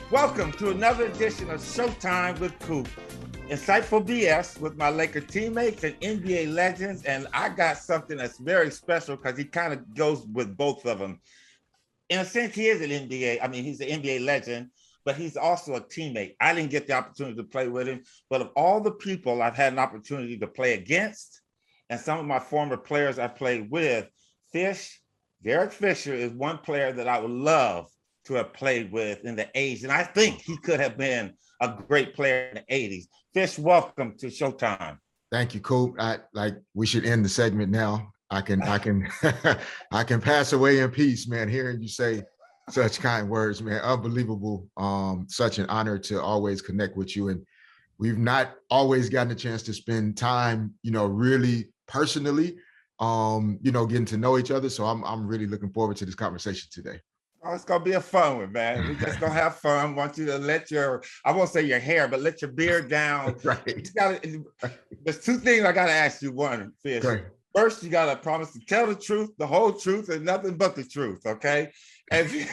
Welcome to another edition of Showtime with Coop. Insightful BS with my Laker teammates and NBA legends. And I got something that's very special because he kind of goes with both of them. In a sense, he is an NBA. I mean, he's an NBA legend, but he's also a teammate. I didn't get the opportunity to play with him, but of all the people I've had an opportunity to play against and some of my former players I played with, Derek Fisher is one player that I would love to have played with in the 80s. And I think he could have been a great player in the 80s. Fish, welcome to Showtime. Thank you, Coop. We should end the segment now. I can I can pass away in peace, man. Hearing you say such kind words, man, unbelievable. Such an honor to always connect with you. And we've not always gotten a chance to spend time, really personally, getting to know each other. So I'm really looking forward to this conversation today. Oh, it's gonna be a fun one, man. We're just gonna have fun. I want you to let I won't say your hair, but let your beard down. Right. There's two things I gotta ask you. One, Fish. Okay. First, you gotta promise to tell the truth, the whole truth, and nothing but the truth. Okay. And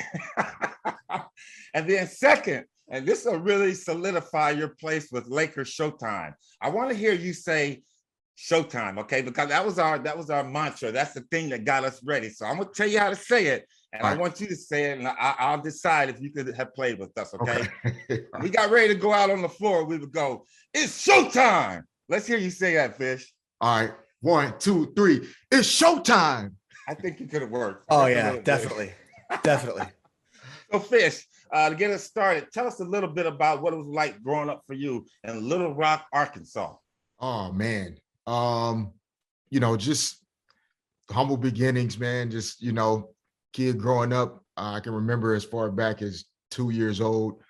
then second, and this will really solidify your place with Lakers Showtime. I want to hear you say Showtime, okay? Because that was our mantra. That's the thing that got us ready. So I'm gonna tell you how to say it, and I want you to say it, and I'll decide if you could have played with us, okay? We got ready to go out on the floor. We would go, it's showtime. Let's hear you say that, Fish. All right, 1, 2, 3. It's showtime. I think you could have worked. Oh yeah, definitely, definitely. So Fish, to get us started, tell us a little bit about what it was like growing up for you in Little Rock, Arkansas. Oh man. Just humble beginnings, man. Just, kid growing up. I can remember as far back as 2 years old,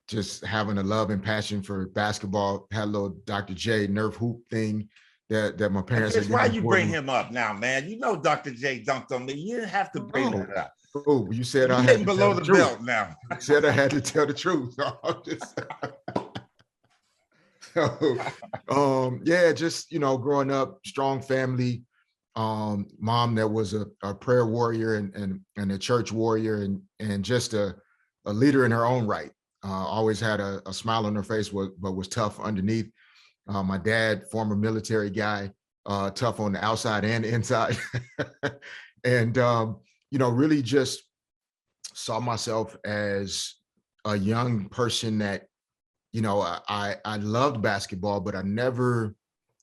just having a love and passion for basketball. Had a little Dr. J Nerf hoop thing that my parents. Why you bring him up now, man? You know Dr. J dunked on me. You didn't have to bring that up. Oh, you said I had to below the belt now. You said I had to tell the truth. So, just, growing up, strong family, mom that was a prayer warrior and a church warrior and just a leader in her own right. Always had a smile on her face, but was tough underneath. My dad, former military guy, tough on the outside and the inside. And, really just saw myself as a young person that, I loved basketball, but I never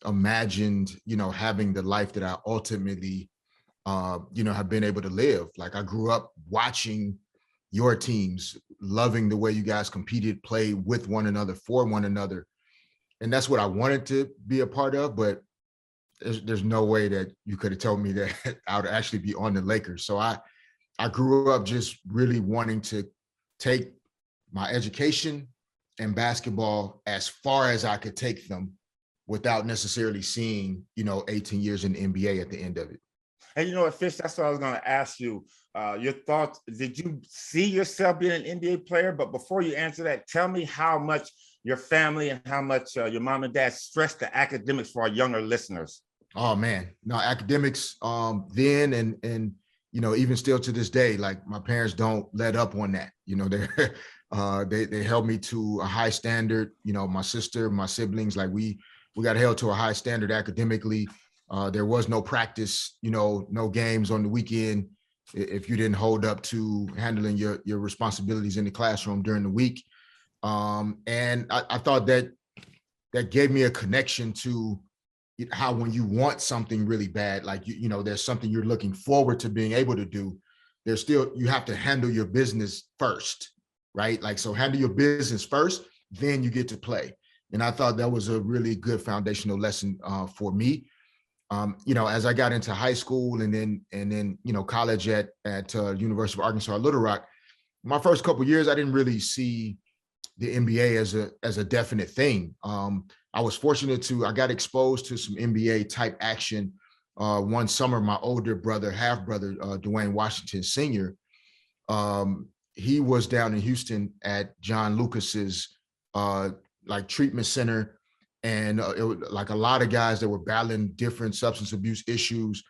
imagined, having the life that I ultimately, have been able to live. Like I grew up watching your teams, loving the way you guys competed, played with one another, for one another. And that's what I wanted to be a part of, but there's no way that you could have told me that I would actually be on the Lakers. So I grew up just really wanting to take my education and basketball as far as I could take them without necessarily seeing, 18 years in the NBA at the end of it. And you know what, Fish, that's what I was going to ask you. Your thoughts, did you see yourself being an NBA player? But before you answer that, tell me how much your family and how much your mom and dad stressed the academics for our younger listeners. Oh man, no, academics then and even still to this day, like my parents don't let up on that. They held me to a high standard. My sister, my siblings, like we got held to a high standard academically. There was no practice, no games on the weekend if you didn't hold up to handling your responsibilities in the classroom during the week. And I thought that gave me a connection to how when you want something really bad, like, there's something you're looking forward to being able to do, you have to handle your business first, right? Like, so handle your business first, then you get to play. And I thought that was a really good foundational lesson for me. As I got into high school and then college at University of Arkansas, Little Rock, my first couple of years, I didn't really see the NBA as a definite thing. I was fortunate I got exposed to some NBA type action one summer. My older brother, half brother, Dwayne Washington Sr., he was down in Houston at John Lucas's treatment center. And it was like a lot of guys that were battling different substance abuse issues.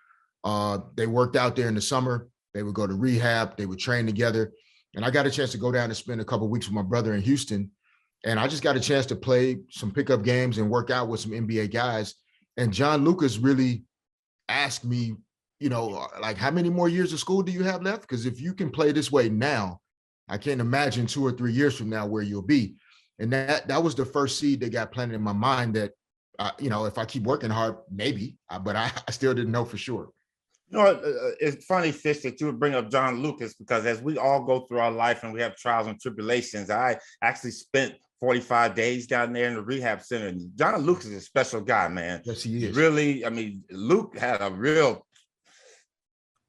They worked out there in the summer. They would go to rehab. They would train together. And I got a chance to go down and spend a couple of weeks with my brother in Houston. And I just got a chance to play some pickup games and work out with some NBA guys. And John Lucas really asked me, like, how many more years of school do you have left? Because if you can play this way now, I can't imagine 2 or 3 years from now where you'll be. And that was the first seed that got planted in my mind that, if I keep working hard, maybe, but I still didn't know for sure. It's funny, Fish, that you would bring up John Lucas, because as we all go through our life and we have trials and tribulations, I actually spent 45 days down there in the rehab center. And John Lucas is a special guy, man. Yes, he is. Really, Luke had a real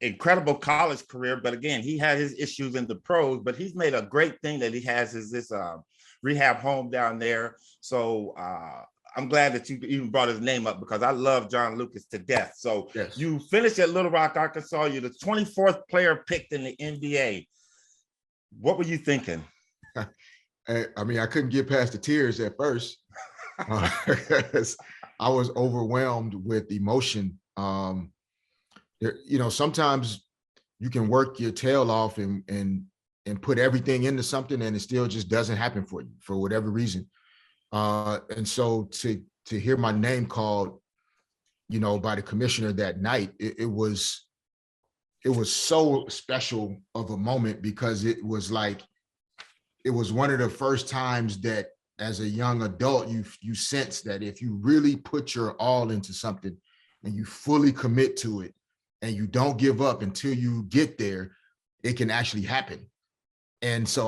incredible college career, but again, he had his issues in the pros, but he's made a great thing that he has is this rehab home down there. So I'm glad that you even brought his name up, because I love John Lucas to death. So yes. You finished at Little Rock, Arkansas. You're the 24th player picked in the NBA. What were you thinking? I couldn't get past the tears at first. Because I was overwhelmed with emotion. Sometimes you can work your tail off and put everything into something, and it still just doesn't happen for you for whatever reason. And so to hear my name called, by the commissioner that night, it was so special of a moment, because it was one of the first times that as a young adult, you sense that if you really put your all into something and you fully commit to it and you don't give up until you get there, it can actually happen. And so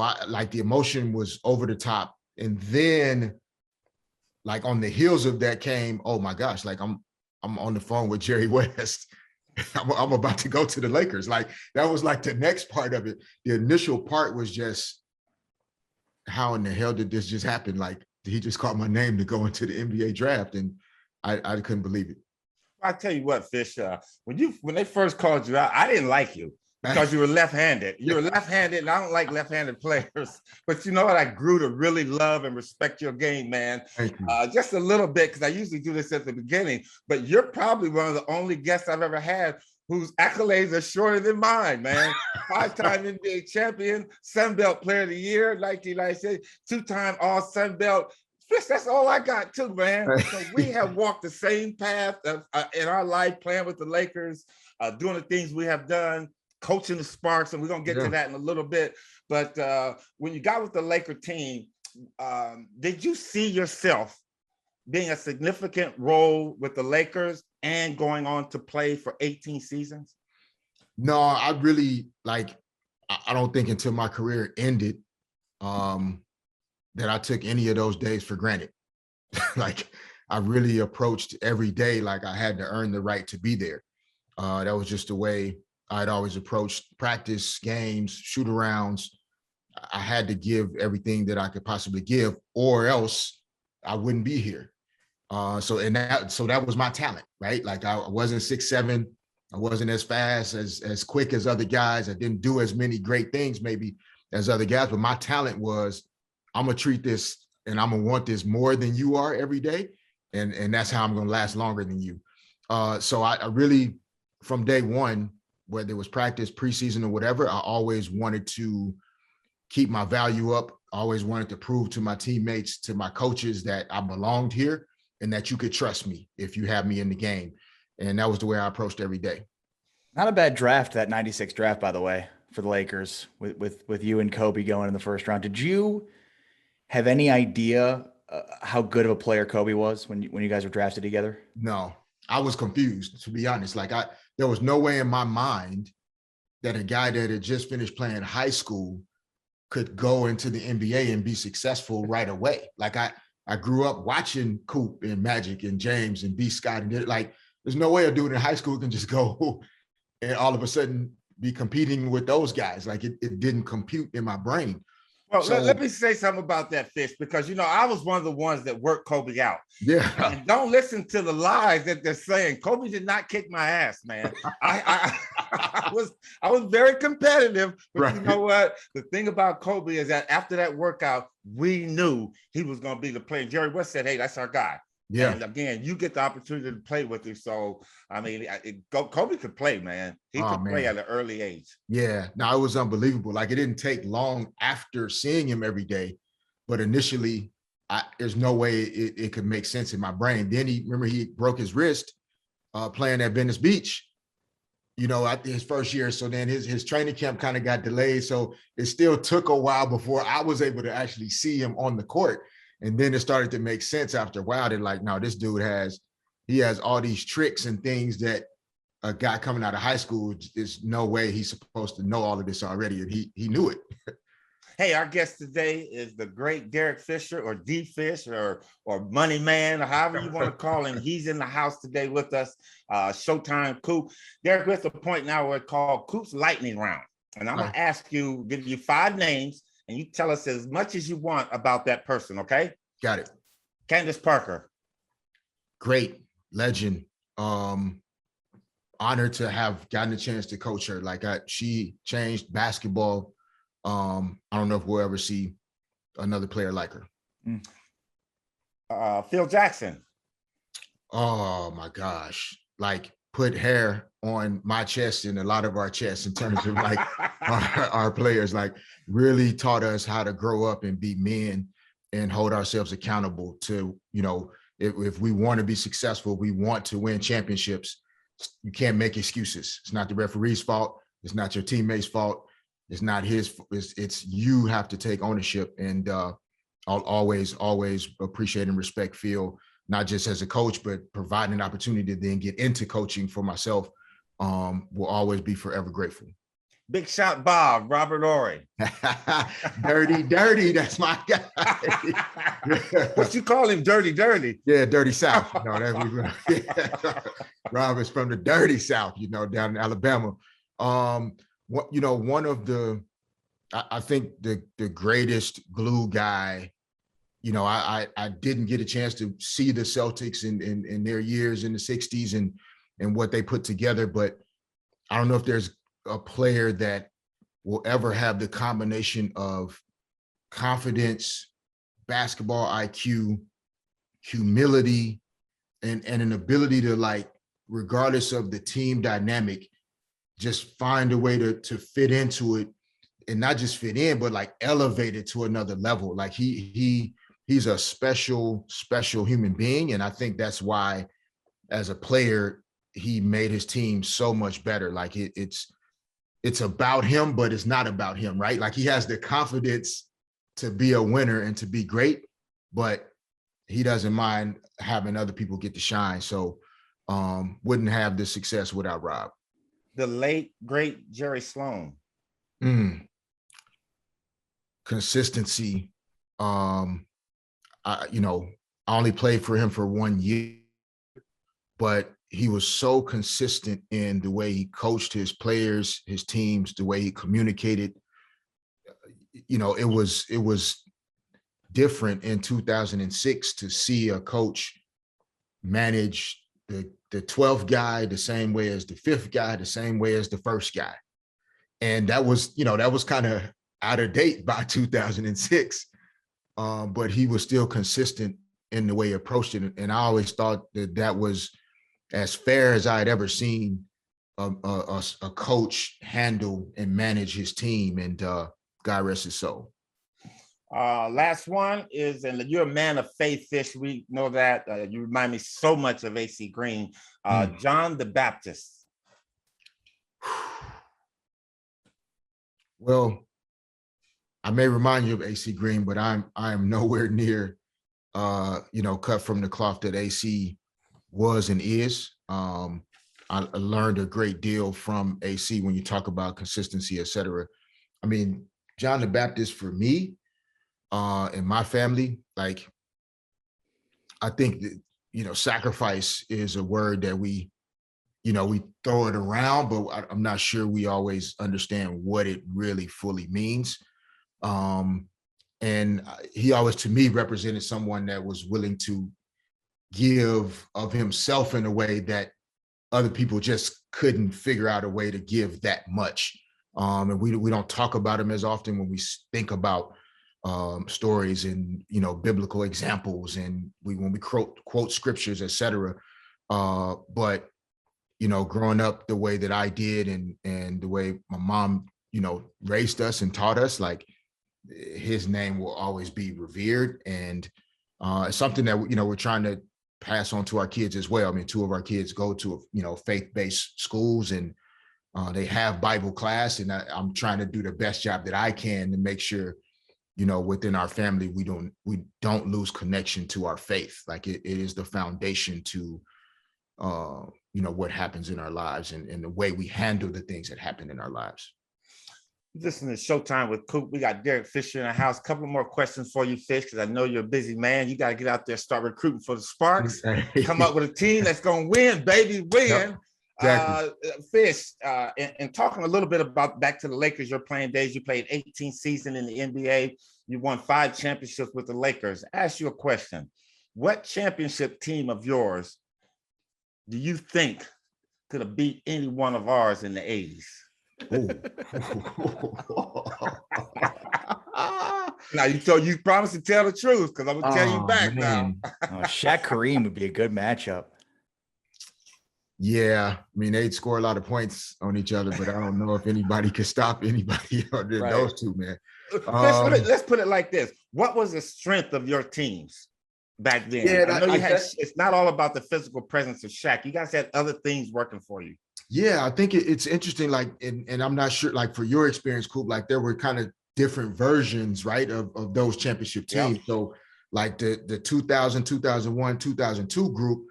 the emotion was over the top. And then on the heels of that came, oh my gosh, I'm on the phone with Jerry West. I'm about to go to the Lakers. That was the next part of it. The initial part was just, how in the hell did this just happen? He just called my name to go into the NBA draft, and I couldn't believe it. I tell you what, Fish, when they first called you out, I didn't like you because you were left-handed. You were left-handed, and I don't like left-handed players. But you know what? I grew to really love and respect your game, man. Thank you. Just a little bit, because I usually do this at the beginning. But you're probably one of the only guests I've ever had whose accolades are shorter than mine, man. 5-time NBA champion, Sun Belt Player of the Year, 1996, 2-time All Sun Belt. Fish, that's all I got too, man. So we have walked the same path in our life, playing with the Lakers, doing the things we have done, coaching the Sparks, and we're going to get to that in a little bit. But when you got with the Laker team, did you see yourself being a significant role with the Lakers and going on to play for 18 seasons? No, I really, I don't think until my career ended that I took any of those days for granted. I really approached every day like I had to earn the right to be there. That was just the way I'd always approached practice, games, shoot-arounds. I had to give everything that I could possibly give, or else I wouldn't be here. So that was my talent, right? I wasn't 6'7", I wasn't as fast, as quick as other guys. I didn't do as many great things maybe as other guys, but my talent was, I'm gonna treat this and I'm gonna want this more than you are every day. And that's how I'm gonna last longer than you. So I really, from day one, whether it was practice, preseason, or whatever, I always wanted to keep my value up. I always wanted to prove to my teammates, to my coaches, that I belonged here and that you could trust me if you have me in the game. And that was the way I approached every day. Not a bad draft, that 96 draft, by the way, for the Lakers, with you and Kobe going in the first round. Did you have any idea how good of a player Kobe was when you guys were drafted together? No, I was confused, to be honest. There was no way in my mind that a guy that had just finished playing high school could go into the NBA and be successful right away. I grew up watching Coop and Magic and James and B. Scott, and there's no way a dude in high school can just go and all of a sudden be competing with those guys. It didn't compute in my brain. Well, let me say something about that, Fish, because, I was one of the ones that worked Kobe out. Yeah. And don't listen to the lies that they're saying. Kobe did not kick my ass, man. I was very competitive, but right. You know what? The thing about Kobe is that after that workout, we knew he was going to be the player. Jerry West said, hey, that's our guy. Yeah. And again, you get the opportunity to play with him. So, I mean, Kobe could play, man. He could play at an early age. Yeah. No, it was unbelievable. Like, it didn't take long after seeing him every day, but initially, there's no way it could make sense in my brain. Then he broke his wrist playing at Venice Beach, his first year. So then his training camp kind of got delayed. So it still took a while before I was able to actually see him on the court. And then it started to make sense after a while. They're like, no, this dude has all these tricks and things that a guy coming out of high school, there's no way he's supposed to know all of this already. And he knew it. Hey, our guest today is the great Derek Fisher, or D Fish, or Money Man, or however you want to call him. He's in the house today with us. Showtime Coop. Derek, we're at the point now where it's called Coop's Lightning Round. And I'm going to ask you, give you 5 names, and you tell us as much as you want about that person, okay? Got it. Candace Parker. Great. Legend. Honored to have gotten a chance to coach her. Like, she changed basketball. I don't know if we'll ever see another player like her. Phil Jackson. Oh my gosh. Like, put hair on my chest and a lot of our chests in terms of like our players, like, really taught us how to grow up and be men and hold ourselves accountable to, if we want to be successful, we want to win championships. You can't make excuses. It's not the referee's fault. It's not your teammates' fault. It's not his. It's you have to take ownership. And I'll always appreciate and respect Phil, not just as a coach, but providing an opportunity to then get into coaching for myself. Will always be forever grateful. Big Shot Bob, Robert Horry. Dirty. That's my guy. What you call him? Dirty. Yeah, Dirty South. Rob is from the Dirty South, down in Alabama. One of I think the greatest glue guy, I didn't get a chance to see the Celtics in their years in the 60s and what they put together, but I don't know if there's a player that will ever have the combination of confidence, basketball IQ, humility, and an ability to, like, regardless of the team dynamic, just find a way to fit into it, and not just fit in, but like elevate it to another level. Like, he's a special human being. And I think that's why, as a player, he made his team so much better. Like, it's about him, but it's not about him, right? Like, he has the confidence to be a winner and to be great, but he doesn't mind having other people get to shine. So wouldn't have this success without Rob. The late, great Jerry Sloan. Consistency. I only played for him for 1 year, but he was so consistent in the way he coached his players, his teams, the way he communicated. It was different in 2006 to see a coach manage the 12th guy the same way as the 5th guy, the same way as the first guy. And that was kind of out of date by 2006. But he was still consistent in the way he approached it. And I always thought that was as fair as I had ever seen a coach handle and manage his team. And God rest his soul. Last one is, and you're a man of faith, Fish. We know that. You remind me so much of AC Green. John the Baptist. Well, I may remind you of AC Green, but I am nowhere near, cut from the cloth that AC was and is. I learned a great deal from AC when you talk about consistency, et cetera. I mean, John the Baptist, for me, in my family, like, I think that, sacrifice is a word that we throw it around, but I'm not sure we always understand what it really fully means. And he always, to me, represented someone that was willing to give of himself in a way that other people just couldn't figure out a way to give that much. And we don't talk about him as often when we think about stories and, biblical examples. And when we quote scriptures, et cetera. But, growing up the way that I did and the way my mom, raised us and taught us, like, his name will always be revered. And it's something that, we're trying to pass on to our kids as well. I mean, two of our kids go to, faith-based schools, and they have Bible class, and I'm trying to do the best job that I can to make sure, within our family, we don't lose connection to our faith. Like it is the foundation to, what happens in our lives and the way we handle the things that happen in our lives. Listen to Showtime with Coop. We got Derek Fisher in the house. Couple more questions for you, Fish, because I know you're a busy man. You got to get out there, start recruiting for the Sparks. Come up with a team that's going to win, baby, win. Yep. Exactly. Fish, and talking a little bit about back to the Lakers, your playing days. You played 18 seasons in the NBA. You won 5 championships with the Lakers. I ask you a question. What championship team of yours do you think could have beat any one of ours in the 80s? Now you promised to tell the truth, because I'm gonna tell you back, man. Now. Shaq Kareem would be a good matchup. Yeah, I mean, they'd score a lot of points on each other, but I don't know if anybody could stop anybody other than those two, man. Let's put it like this: what was the strength of your teams back then? Yeah, I know it's not all about the physical presence of Shaq. You guys had other things working for you. Yeah, I think it's interesting, like, and I'm not sure, like, for your experience, Coop, like, there were kind of different versions, right, of those championship teams. Yep. So, like, the 2000, 2001, 2002 group,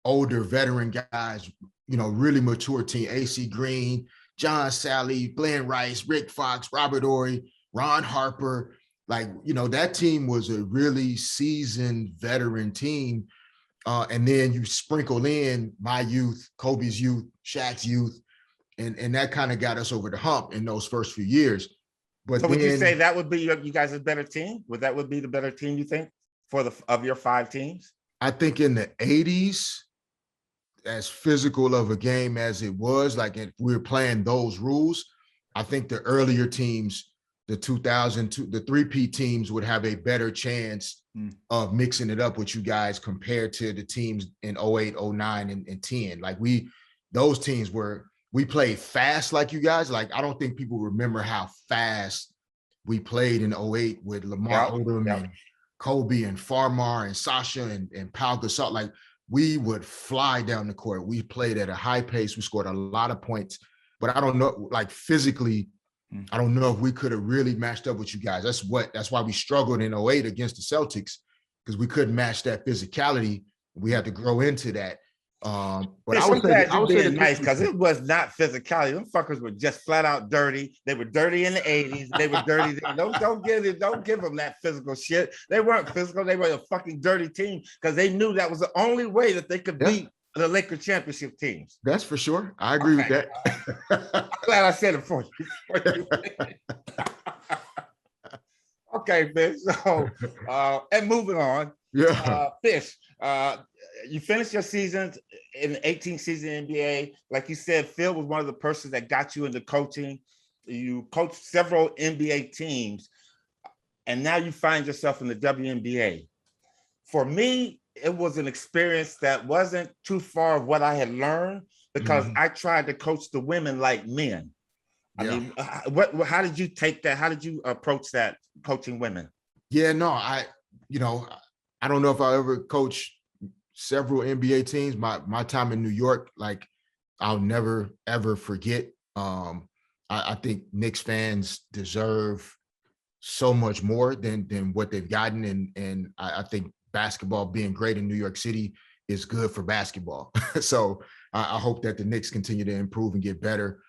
older veteran guys, really mature team, AC Green, John Sally, Glenn Rice, Rick Fox, Robert Ory, Ron Harper. Like, that team was a really seasoned veteran team. And then you sprinkle in my youth, Kobe's youth, Shaq's youth, and that kind of got us over the hump in those first few years. But so would you say that would be you guys' better team? That would be the better team, you think, of your 5 teams? I think in the 80s, as physical of a game as it was, like, if we were playing those rules, I think the earlier teams, the 2002, the 3P teams would have a better chance of mixing it up with you guys compared to the teams in 08, 09, and 10. Like, those teams we played fast like you guys. Like, I don't think people remember how fast we played in 08 with Lamar Odom and Kobe and Farmar and Sasha and Pau Gasol. Like, we would fly down the court. We played at a high pace. We scored a lot of points, but I don't know, like, physically, I don't know if we could have really matched up with you guys. That's why we struggled in 08 against the Celtics, because we couldn't match that physicality. We had to grow into that. But I would say nice, because it was not physicality. Them fuckers were just flat out dirty. They were dirty in the 80s. They were dirty. Don't give them that physical shit. They weren't physical. They were a fucking dirty team, because they knew that was the only way that they could beat the Lakers championship teams. That's for sure. I agree with that. I'm glad I said it for you. Okay, Fish. So, and moving on. Yeah. Fish, you finished your seasons in the 18th season in NBA. Like you said, Phil was one of the persons that got you into coaching. You coached several NBA teams, and now you find yourself in the WNBA. For me, it was an experience that wasn't too far of what I had learned, because I tried to coach the women like men. I mean, how did you take that? How did you approach that, coaching women? Yeah, no, I don't know if I ever coached several NBA teams. My time in New York, like, I'll never, ever forget. I think Knicks fans deserve so much more than what they've gotten. And I think basketball being great in New York City is good for basketball. So I hope that the Knicks continue to improve and get better.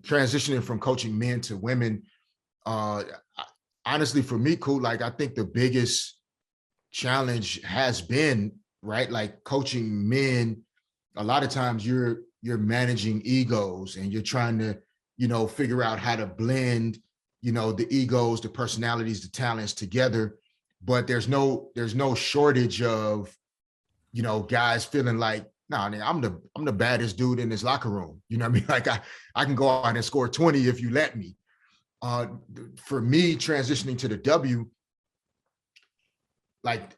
Transitioning from coaching men to women, honestly, for me, Cool, like, I think the biggest challenge has been, right, like, coaching men. A lot of times you're managing egos, and you're trying to, figure out how to blend, the egos, the personalities, the talents together. But there's no shortage of, guys feeling like, nah, I'm the baddest dude in this locker room. You know what I mean? Like, I can go out and score 20 if you let me. For me, transitioning to the W, like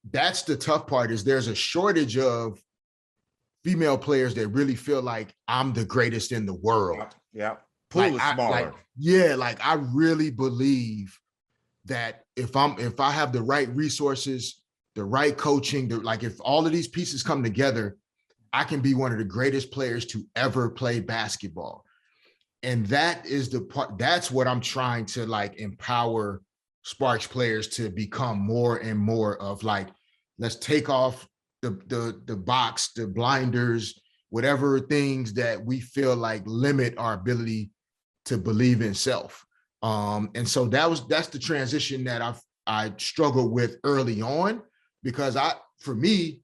that's the tough part, is there's a shortage of female players that really feel like I'm the greatest in the world. Yeah. Pool is smaller. I really believe that if I have the right resources, the right coaching, if all of these pieces come together, I can be one of the greatest players to ever play basketball. And that is the part, that's what I'm trying to empower Sparks players to become more and more of. Let's take off the box, the blinders, whatever things that we feel like limit our ability to believe in self. And so that's the transition that I struggled with early on, because for me,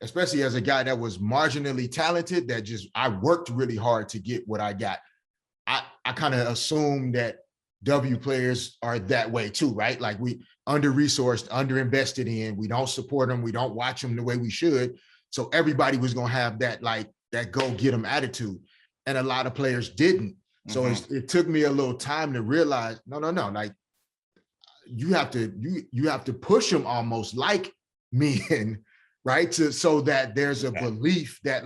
especially as a guy that was marginally talented, I worked really hard to get what I got. I kind of assumed that W players are that way too, right? Like, we under-resourced, under-invested in, we don't support them, we don't watch them the way we should. So everybody was going to have that go get them attitude. And a lot of players didn't. So it took me a little time to realize, no, like, you have to push them almost like men, right? So that there's a belief that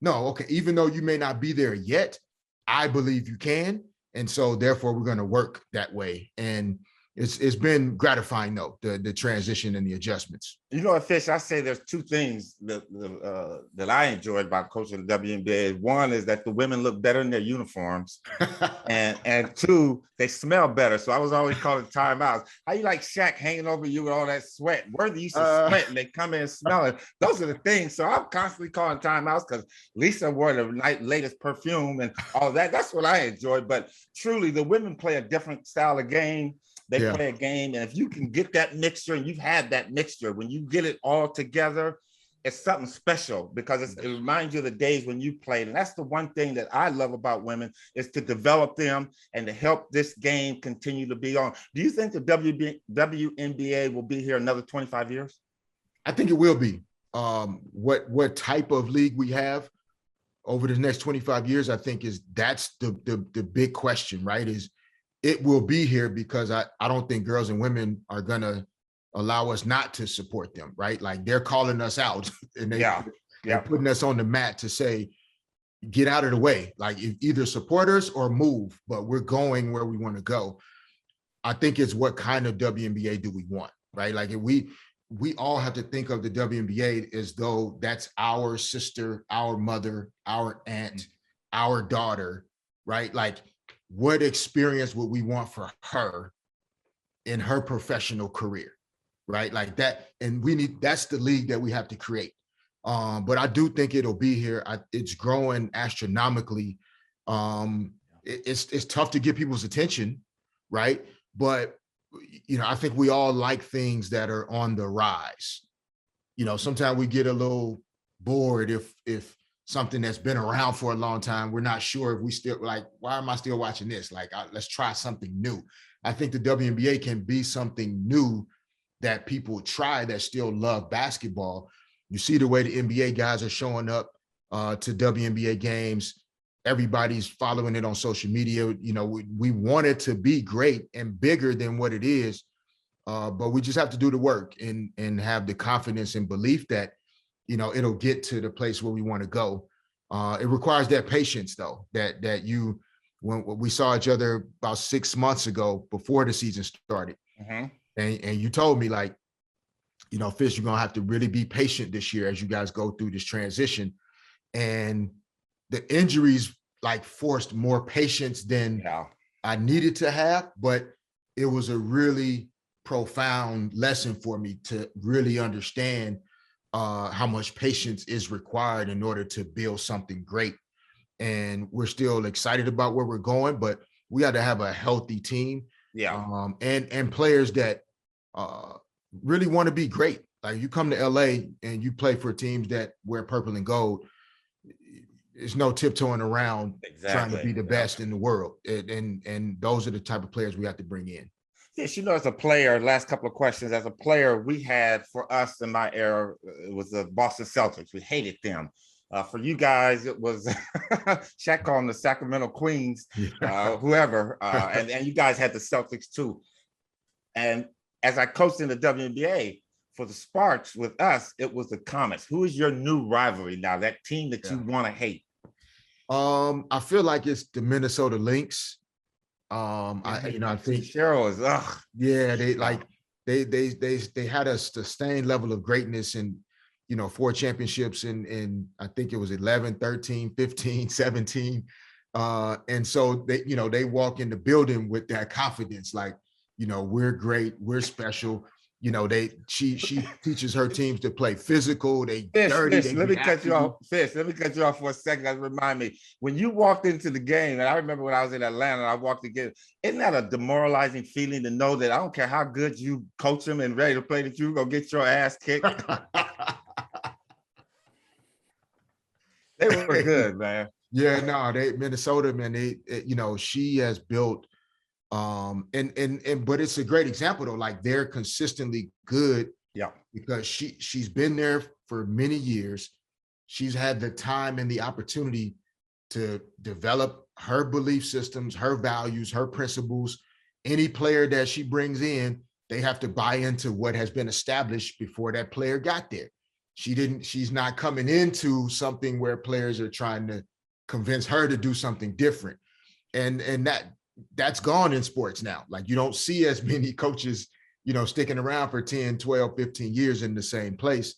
no, okay, even though you may not be there yet, I believe you can. And so therefore we're going to work that way. And it's been gratifying though, the transition and the adjustments. You know what, Fish, I say there's two things that I enjoyed about coaching the WNBA. One is that the women look better in their uniforms. and two, they smell better. So I was always calling timeouts. How you like Shaq hanging over you with all that sweat? Worthy used to sweat and they come in smelling. Those are the things. So I'm constantly calling timeouts because Lisa wore the latest perfume and all that. That's what I enjoyed. But truly, the women play a different style of game. They play a game, and if you can get that mixture, and you've had that mixture, when you get it all together, it's something special, because it reminds you of the days when you played. And that's the one thing that I love about women, is to develop them and to help this game continue to be on. Do you think the WNBA will be here another 25 years? I think it will be. What type of league we have over the next 25 years, I think that's the big question, right? It will be here because I don't think girls and women are going to allow us not to support them, right? Like, they're calling us out and they're putting us on the mat to say, get out of the way. Like, either support us or move, but we're going where we want to go. I think it's what kind of WNBA do we want, right? Like, if we all have to think of the WNBA as though that's our sister, our mother, our aunt, our daughter, right? Like, what experience would we want for her in her professional career, right? Like that. And that's the league that we have to create. But I do think it'll be here. It's growing astronomically. It's tough to get people's attention, right? But, I think we all like things that are on the rise. Sometimes we get a little bored if something that's been around for a long time, we're not sure if we still why am I still watching this? Let's try something new. I think the WNBA can be something new that people try that still love basketball. You see the way the NBA guys are showing up to WNBA games. Everybody's following it on social media. We want it to be great and bigger than what it is, but we just have to do the work and have the confidence and belief that it'll get to the place where we want to go. It requires that patience, though, that when we saw each other about 6 months ago before the season started, and you told me, Fish, you're going to have to really be patient this year as you guys go through this transition. And the injuries forced more patience than I needed to have, but it was a really profound lesson for me to really understand how much patience is required in order to build something great. And we're still excited about where we're going, but we got to have a healthy team. And players that really want to be great. Like, you come to LA and you play for teams that wear purple and gold, there's no tiptoeing around trying to be the best in the world. And those are the type of players we have to bring in. Yes, as a player, last couple of questions. As a player, we had, for us in my era, it was the Boston Celtics. We hated them. For you guys, it was Shaq on the Sacramento Queens, whoever, and you guys had the Celtics too. And as I coached in the WNBA, for the Sparks with us, it was the Comets. Who is your new rivalry now? That team that you want to hate? I feel like it's the Minnesota Lynx. I think Cheryl is they had a sustained level of greatness and 4 championships in I think it was 11, 13, 15, 17. And so they walk in the building with that confidence, like, we're great, we're special. She teaches her teams to play physical. Let me cut you off for a second. That remind me, when you walked into the game, and I remember when I was in Atlanta, I walked again. Isn't that a demoralizing feeling to know that I don't care how good you coach them and ready to play, that you're gonna get your ass kicked? They were good, man. Yeah, no, Minnesota, man. She has built. But it's a great example though, like they're consistently good. Yeah. Because she's been there for many years. She's had the time and the opportunity to develop her belief systems, her values, her principles. Any player that she brings in, they have to buy into what has been established before that player got there. She's not coming into something where players are trying to convince her to do something different. And that's gone in sports now. Like, you don't see as many coaches, sticking around for 10, 12, 15 years in the same place.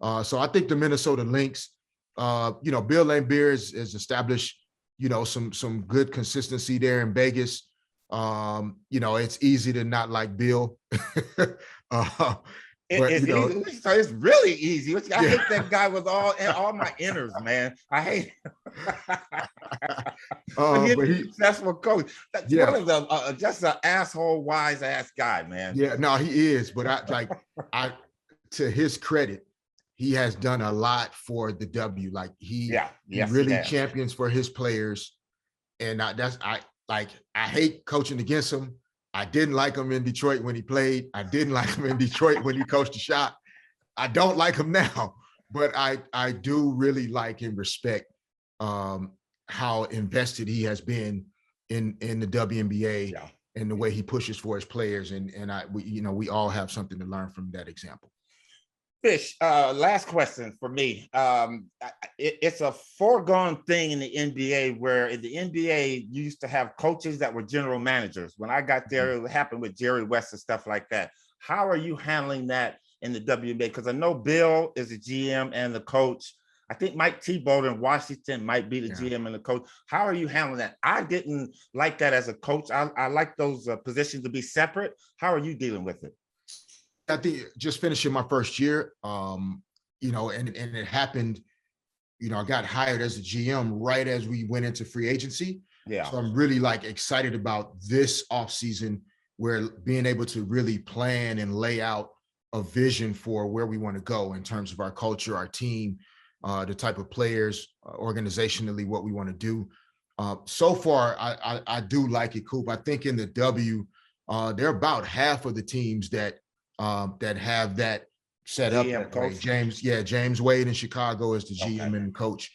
So I think the Minnesota Lynx, Bill Laimbeer has established, some good consistency there in Vegas. It's easy to not like Bill. It's really easy. I hate that guy with all my inners, man. I hate him. He's a successful coach. That's one of the just an asshole, wise ass guy, man. Yeah, no, he is. But I to his credit, he has done a lot for the W. Like he really champions for his players, and I hate coaching against him. I didn't like him in Detroit when he played. I didn't like him in Detroit when he coached a shot. I don't like him now, but I do really like and respect how invested he has been in the WNBA and the way he pushes for his players. And we all have something to learn from that example. Fish, last question for me. It's a foregone thing in the NBA, where in the NBA, you used to have coaches that were general managers. When I got there, it happened with Jerry West and stuff like that. How are you handling that in the WNBA? Because I know Bill is the GM and the coach. I think Mike Thibault in Washington might be the GM and the coach. How are you handling that? I didn't like that as a coach. I like those positions to be separate. How are you dealing with it? I think just finishing my first year, and it happened, I got hired as a GM right as we went into free agency. Yeah. So I'm really excited about this offseason, where being able to really plan and lay out a vision for where we want to go in terms of our culture, our team, the type of players, organizationally, what we want to do. So far, I do like it, Coop. I think in the W, there are about half of the teams that have that set up. James Wade in Chicago is the GM and coach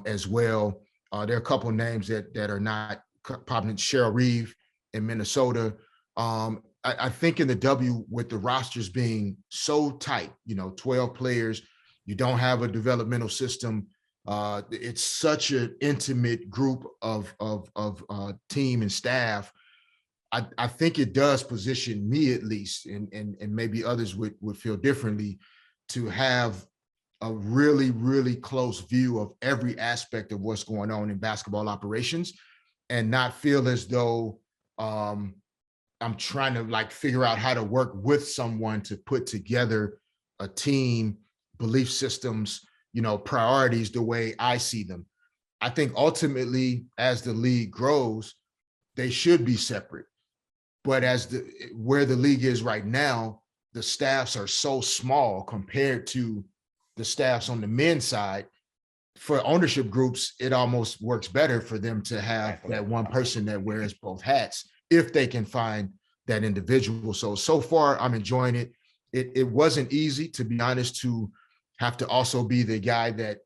as well. There are a couple of names that are not prominent. Cheryl Reeve in Minnesota. I think in the W, with the rosters being so tight, 12 players, you don't have a developmental system. It's such an intimate group of team and staff. I think it does position me, at least, and maybe others would feel differently, to have a really, really close view of every aspect of what's going on in basketball operations, and not feel as though I'm trying to figure out how to work with someone to put together a team, belief systems, priorities the way I see them. I think ultimately, as the league grows, they should be separate. But where the league is right now, the staffs are so small compared to the staffs on the men's side. For ownership groups, it almost works better for them to have that one person that wears both hats, if they can find that individual. So far, I'm enjoying it. It wasn't easy, to be honest, to have to also be the guy that,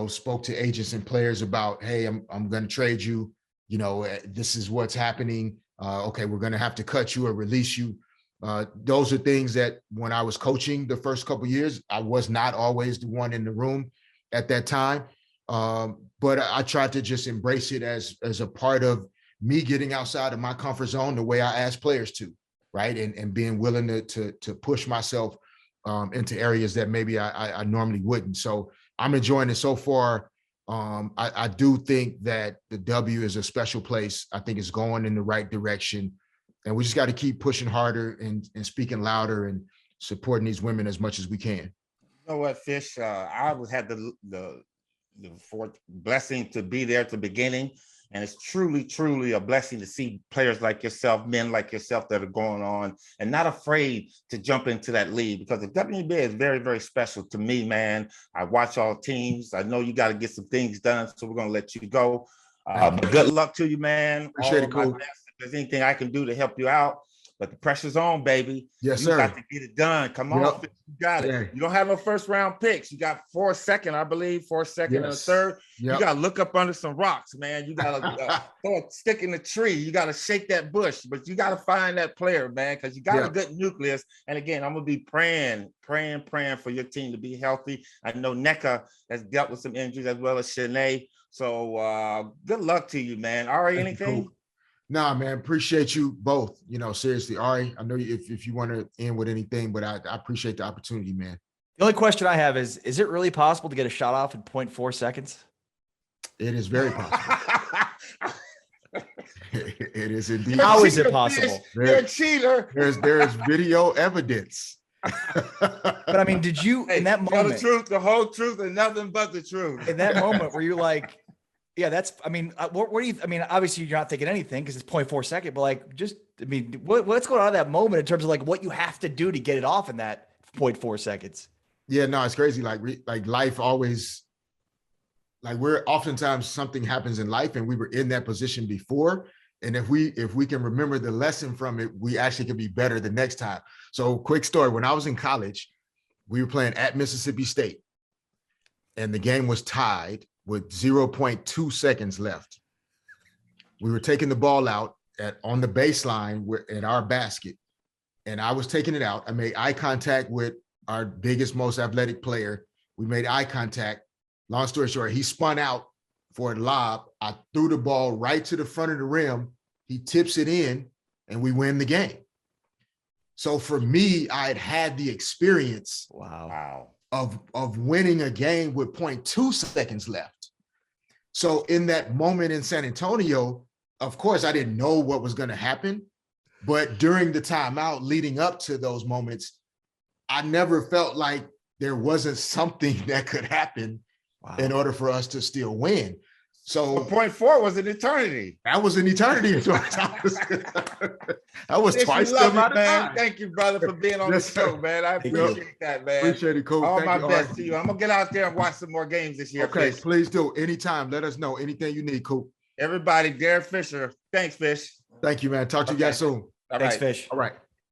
spoke to agents and players about, hey, I'm going to trade you. This is what's happening. Okay, we're going to have to cut you or release you. Those are things that when I was coaching the first couple of years, I was not always the one in the room at that time. But I tried to just embrace it as a part of me getting outside of my comfort zone the way I ask players to, right? And being willing to push myself into areas that maybe I normally wouldn't. So I'm enjoying it so far. I do think that the W is a special place. I think it's going in the right direction. And we just got to keep pushing harder and speaking louder and supporting these women as much as we can. You know what, Fish? I had the blessing to be there at the beginning. And it's truly, truly a blessing to see players like yourself, men like yourself that are going on and not afraid to jump into that league, because the WNBA is very, very special to me, man. I watch all teams. I know you got to get some things done, so we're going to let you go. But good luck to you, man. Appreciate it, Coop. If there's anything I can do to help you out, but the pressure's on, baby. Yes, you sir. You got to get it done. Come on, you got it. Yeah. You don't have no first round picks. You got 4 second, I believe, 4 second and a third. Yep. You got to look up under some rocks, man. You got to throw a stick in the tree. You got to shake that bush, but you got to find that player, man, because you got a good nucleus. And again, I'm going to be praying for your team to be healthy. I know NECA has dealt with some injuries as well as Shanae. So good luck to you, man. Ari, anything? Cool. Nah, man, appreciate you both. Seriously, Ari, I know if you want to end with anything, but I appreciate the opportunity, man. The only question I have is it really possible to get a shot off in 0.4 seconds? It is very possible. It is indeed. How is it possible? You're a cheater. There is video evidence. But I mean, did you in that moment? The truth, the whole truth, and nothing but the truth. In that moment, were you like, yeah, that's, I mean, what do you, I mean, obviously you're not thinking anything because it's 0.4 second, but like, just, I mean, what's going on in that moment in terms of like what you have to do to get it off in that 0.4 seconds? Yeah, no, it's crazy. Like life always, like we're oftentimes something happens in life and we were in that position before. And if we can remember the lesson from it, we actually can be better the next time. So quick story, when I was in college, we were playing at Mississippi State and the game was tied with 0.2 seconds left. We were taking the ball out on the baseline in our basket, and I was taking it out. I made eye contact with our biggest, most athletic player. We made eye contact. Long story short, he spun out for a lob. I threw the ball right to the front of the rim. He tips it in, and we win the game. So for me, I had the experience. Wow. Of winning a game with 0.2 seconds left. So in that moment in San Antonio, of course, I didn't know what was going to happen, but during the timeout leading up to those moments, I never felt like there wasn't something that could happen in order for us to still win. So 0.4 was an eternity. That was an eternity. That was twice the amount of time. Thank you, brother, for being on the show, man. I appreciate that, man. Appreciate it, Coop. All my best to you. I'm gonna get out there and watch some more games this year. Okay, Fish. Please do. Anytime. Let us know anything you need, Coop. Everybody, Derek Fisher. Thanks, Fish. Thank you, man. Talk to you guys soon. Thanks, Fish. All right.